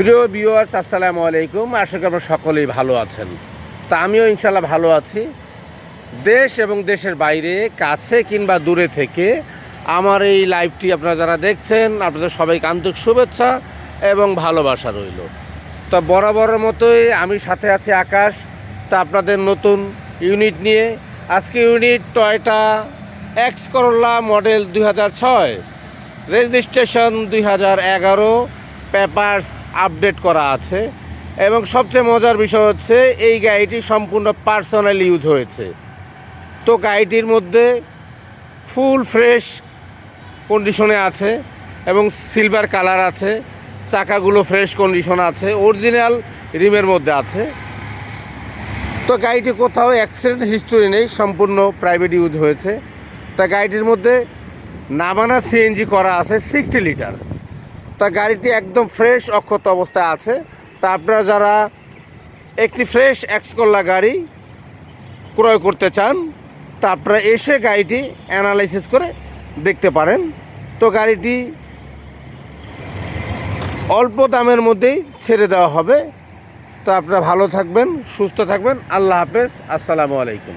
প্রিয় ভিউয়ার্স, আসসালামু আলাইকুম। আশা করি আপনারা সকলেই ভালো আছেন। তা আমিও ইনশাল্লাহ ভালো আছি। দেশ এবং দেশের বাইরে, কাছে কিংবা দূরে থেকে আমার এই লাইভটি আপনারা যারা দেখছেন, আপনাদের সবাইকে আন্তরিক শুভেচ্ছা এবং ভালোবাসা রইল। তো বরাবরের মতোই আমি সাথে আছি আকাশ। তা আপনাদের নতুন ইউনিট নিয়ে আজকে unit Toyota X Corolla model 2006, registration 2011, papers update করা আছে। এবং সবচেয়ে মজার বিষয় হচ্ছে এই গাড়িটি সম্পূর্ণ পার্সোনাল ইউজ হয়েছে। তো গাড়িটির মধ্যে ফুল ফ্রেশ কন্ডিশনে আছে এবং সিলভার কালার আছে, চাকাগুলো ফ্রেশ কন্ডিশন আছে, অরিজিনাল রিমের মধ্যে আছে। তো গাড়িটি কোথাও অ্যাক্সিডেন্ট হিস্টোরি নেই, সম্পূর্ণ প্রাইভেট ইউজ হয়েছে। তা গাড়িটির মধ্যে নামানা সিএনজি করা আছে 60 লিটার। তা গাড়িটি একদম ফ্রেশ অক্ষত অবস্থায় আছে। তা আপনারা যারা একটি ফ্রেশ এক্স করলা গাড়ি ক্রয় করতে চান, তা আপনারা এসে গাড়িটি অ্যানালাইসিস করে দেখতে পারেন। তো গাড়িটি অল্প দামের মধ্যেই ছেড়ে দেওয়া হবে। তো আপনারা ভালো থাকবেন, সুস্থ থাকবেন। আল্লাহ হাফেজ, আসসালামু আলাইকুম।